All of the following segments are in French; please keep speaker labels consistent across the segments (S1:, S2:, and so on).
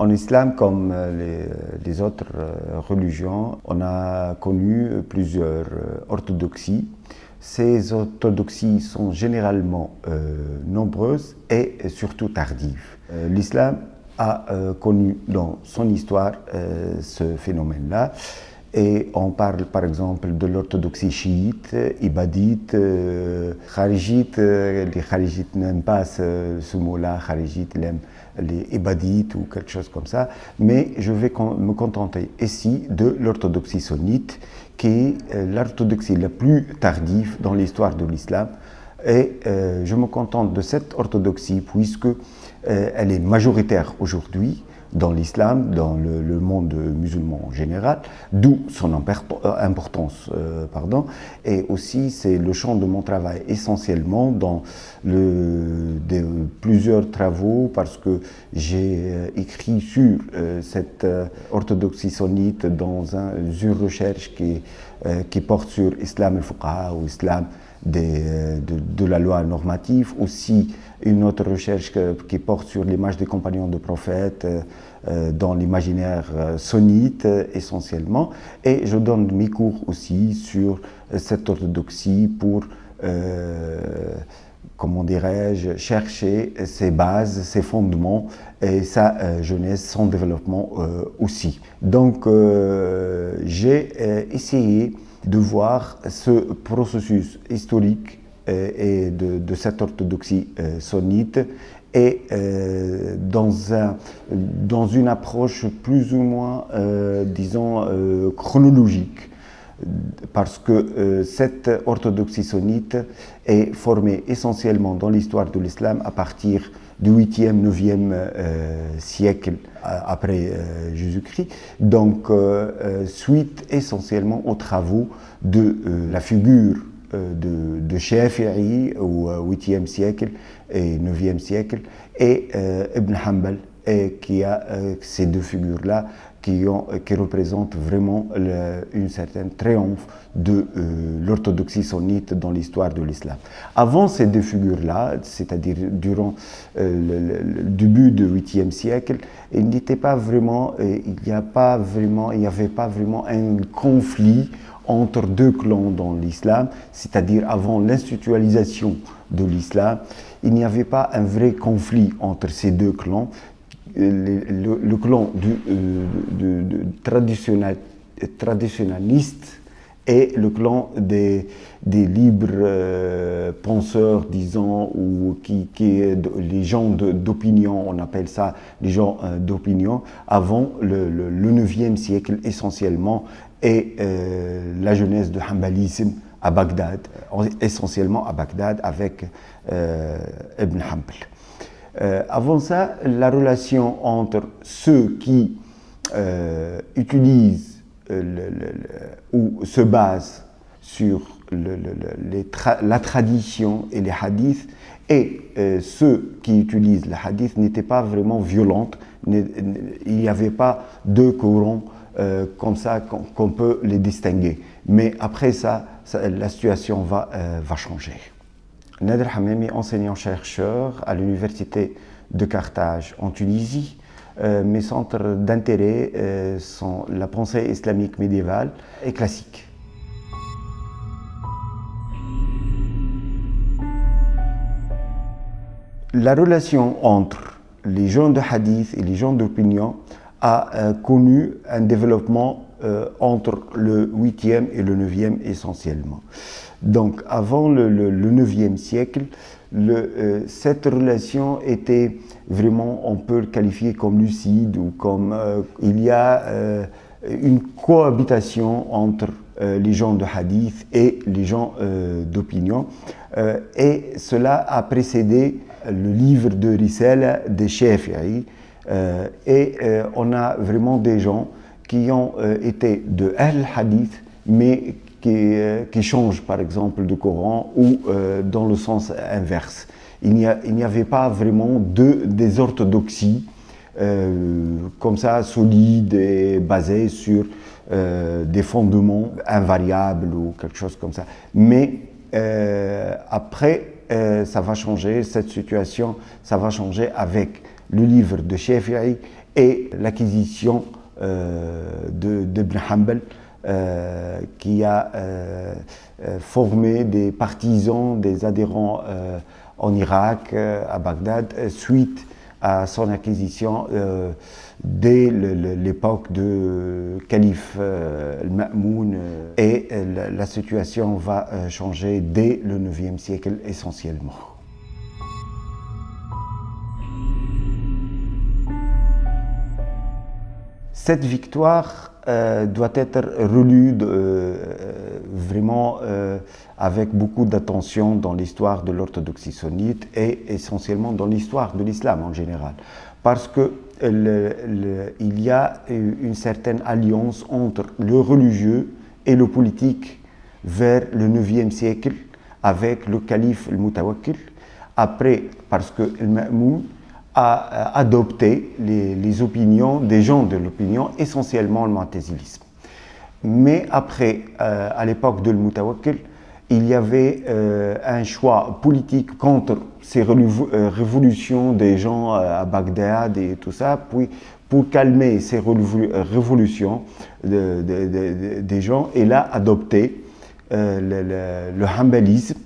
S1: En islam, comme les autres religions, on a connu plusieurs orthodoxies. Ces orthodoxies sont généralement nombreuses et surtout tardives. L'islam a connu dans son histoire ce phénomène-là. Et on parle par exemple de l'orthodoxie chiite, ibadite, kharijite. Les kharijites n'aiment pas ce mot-là, kharijite, ils aiment les ibadites ou quelque chose comme ça. Mais je vais me contenter ici de l'orthodoxie sunnite, qui est l'orthodoxie la plus tardive dans l'histoire de l'islam. Et je me contente de cette orthodoxie puisque elle est majoritaire aujourd'hui dans l'islam, dans le monde musulman en général, d'où son importance. Et aussi, c'est le champ de mon travail essentiellement dans plusieurs travaux, parce que j'ai écrit sur cette orthodoxie sunnite dans une recherche qui porte sur l'islam al-fuqaha ou l'islam de la loi normative, aussi une autre recherche qui porte sur l'image des compagnons de prophètes dans l'imaginaire sunnite essentiellement, et je donne mes cours aussi sur cette orthodoxie pour, comment dirais-je, chercher ses bases, ses fondements et sa jeunesse, son développement aussi. Donc j'ai essayé de voir ce processus historique et de cette orthodoxie sunnite et dans une approche plus ou moins, disons, chronologique, parce que cette orthodoxie sunnite est formée essentiellement dans l'histoire de l'islam à partir du 8e, 9e siècle après Jésus-Christ, donc suite essentiellement aux travaux de la figure de Shafi'i au 8e siècle et 9e siècle, et Ibn Hanbal, et qui a ces deux figures-là qui représentent vraiment une certaine triomphe de l'orthodoxie sunnite dans l'histoire de l'islam. Avant ces deux figures-là, c'est-à-dire durant le début du 8e siècle, il n'y avait pas vraiment un conflit entre deux clans dans l'islam, c'est-à-dire avant l'institutionnalisation de l'islam, il n'y avait pas un vrai conflit entre ces deux clans. Le clan traditionnaliste et le clan des libres penseurs, disons, ou les gens d'opinion, on appelle ça les gens d'opinion, avant le 9e siècle essentiellement, et la jeunesse de Hanbalisme à Bagdad, essentiellement à Bagdad avec Ibn Hanbal. Avant ça, la relation entre ceux qui utilisent ou se basent sur la tradition et les hadiths et ceux qui utilisent les hadiths n'étaient pas vraiment violentes. Il n'y avait pas deux courants comme ça qu'on peut les distinguer. Mais après ça, la situation va changer. Nader Hamami, enseignant-chercheur à l'université de Carthage en Tunisie. Mes centres d'intérêt sont la pensée islamique médiévale et classique. La relation entre les gens de hadith et les gens d'opinion a connu un développement entre le 8e et le 9e essentiellement. Donc avant le 9e siècle, cette relation était vraiment, on peut le qualifier comme lucide, ou comme il y a une cohabitation entre les gens de hadith et les gens d'opinion, et cela a précédé le livre de Risala de Shafi'i, et on a vraiment des gens qui ont été de al-hadith, mais qui changent par exemple de Coran, ou dans le sens inverse. Il n'y avait pas vraiment des orthodoxies comme ça, solides et basées sur des fondements invariables ou quelque chose comme ça. Mais après, ça va changer, cette situation, ça va changer avec le livre de Shafi'i et l'acquisition d'Ibn Hanbal, qui a formé des partisans, des adhérents en Irak, à Bagdad, suite à son acquisition dès l'époque de calife al-Ma'moun, et la situation va changer dès le IXe siècle essentiellement. Cette victoire doit être relue vraiment avec beaucoup d'attention dans l'histoire de l'orthodoxie sunnite et essentiellement dans l'histoire de l'islam en général. Parce que il y a une certaine alliance entre le religieux et le politique vers le IXe siècle avec le calife al-Mutawakkil. Après, parce que al-Ma'moun a adopté les opinions des gens de l'opinion, essentiellement le mu'tazilisme. Mais après, à l'époque de al-Mutawakkil, il y avait un choix politique contre ces révolutions des gens à Bagdad et tout ça, puis pour calmer ces révolutions des gens, il a adopté le hanbalisme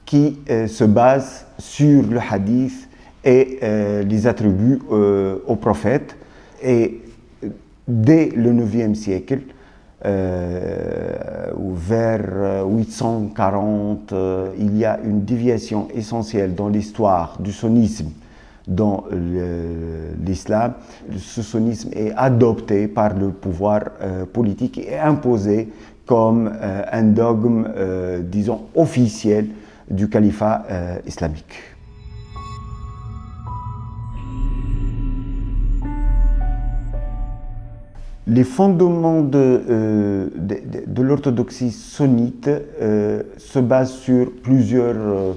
S1: qui se base sur le hadith et les attributs au prophète. Et dès le IXe siècle, vers 840, il y a une déviation essentielle dans l'histoire du sunnisme dans l'islam. Ce sunnisme est adopté par le pouvoir politique et imposé comme un dogme, disons, officiel du califat islamique. Les fondements de l'orthodoxie sunnite se basent sur plusieurs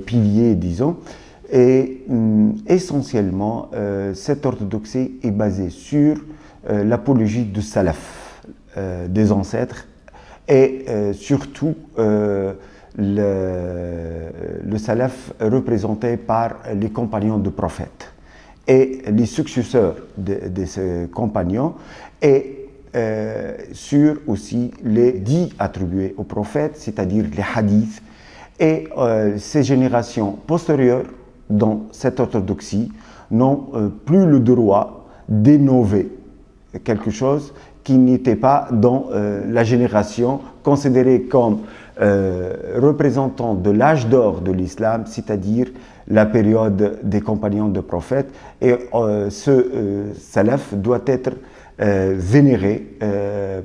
S1: piliers, disons, et essentiellement, cette orthodoxie est basée sur l'apologie du salaf, des ancêtres, et surtout le salaf représenté par les compagnons du prophète et les successeurs de ces compagnons, et sur aussi les 10 attribués au prophète, c'est-à-dire les hadiths, et ces générations postérieures dans cette orthodoxie n'ont plus le droit d'innover quelque chose qui n'était pas dans la génération considérée comme représentant de l'âge d'or de l'islam, c'est-à-dire la période des compagnons de prophète, et ce salaf doit être vénéré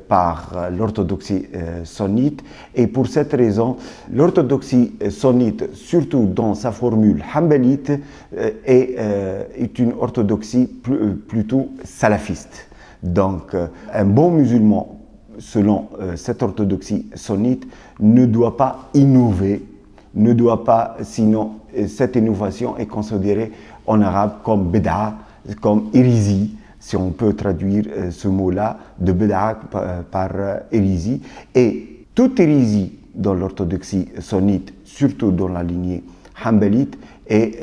S1: par l'orthodoxie sunnite, et pour cette raison, l'orthodoxie sunnite, surtout dans sa formule hanbalite, est une orthodoxie plutôt salafiste. Donc, un bon musulman, selon cette orthodoxie sunnite, ne doit pas innover, ne doit pas, sinon cette innovation est considérée en arabe comme bid'a, comme hérésie, si on peut traduire ce mot-là, de bid'a par hérésie. Et toute hérésie dans l'orthodoxie sunnite, surtout dans la lignée hanbalite, est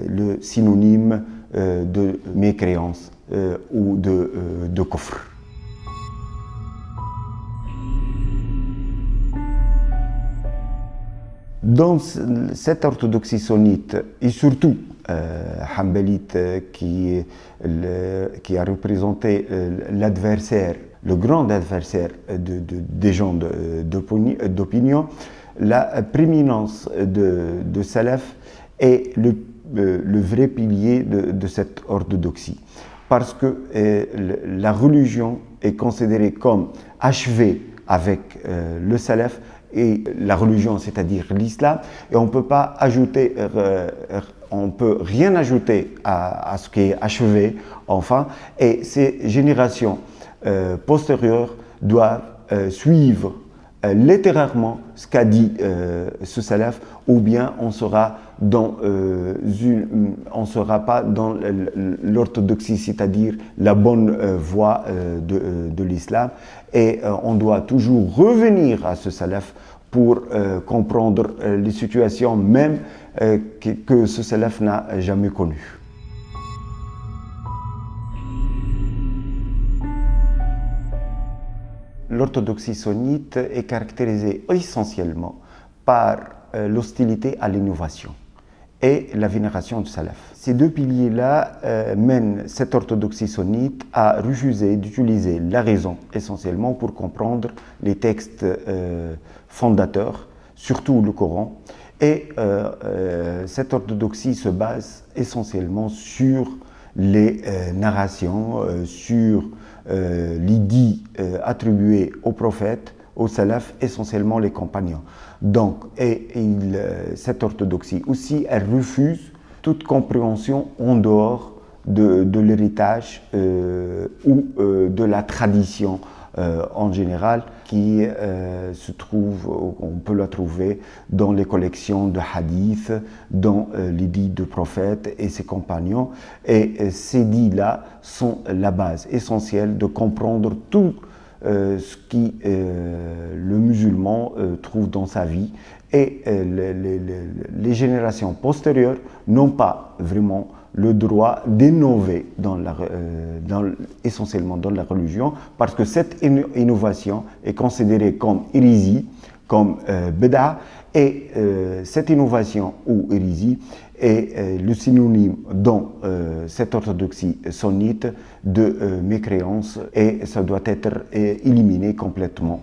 S1: le synonyme de mécréance ou de kufr. Dans cette orthodoxie sunnite, et surtout hanbalite, qui a représenté l'adversaire, le grand adversaire des gens d'opinion, la prééminence de salaf est le vrai pilier de cette orthodoxie. Parce que la religion est considérée comme achevée avec le salaf, et la religion, c'est-à-dire l'islam, et on peut pas ajouter, on peut rien ajouter à ce qui est achevé, enfin, et ces générations postérieures doivent suivre littéralement ce qu'a dit ce salaf, ou bien on sera sera pas dans l'orthodoxie, c'est-à-dire la bonne voie de l'islam, et on doit toujours revenir à ce salaf pour comprendre les situations même que ce salaf n'a jamais connues. L'orthodoxie sunnite est caractérisée essentiellement par l'hostilité à l'innovation et la vénération du salaf. Ces deux piliers-là mènent cette orthodoxie sunnite à refuser d'utiliser la raison essentiellement pour comprendre les textes fondateurs, surtout le Coran. Et cette orthodoxie se base essentiellement sur les narrations, sur l'idée attribuée aux prophètes, aux salafs, essentiellement les compagnons. Donc, cette orthodoxie aussi, elle refuse toute compréhension en dehors de l'héritage ou de la tradition en général, qui se trouve, on peut la trouver dans les collections de hadiths, dans les dits de prophètes et ses compagnons. Et ces dits-là sont la base essentielle de comprendre tout ce qui le musulman trouve dans sa vie. Et les générations postérieures n'ont pas vraiment le droit d'innover essentiellement dans la religion, parce que cette innovation est considérée comme hérésie, comme bid'a, et cette innovation ou hérésie est le synonyme dans cette orthodoxie sunnite de mécréance, et ça doit être éliminé complètement.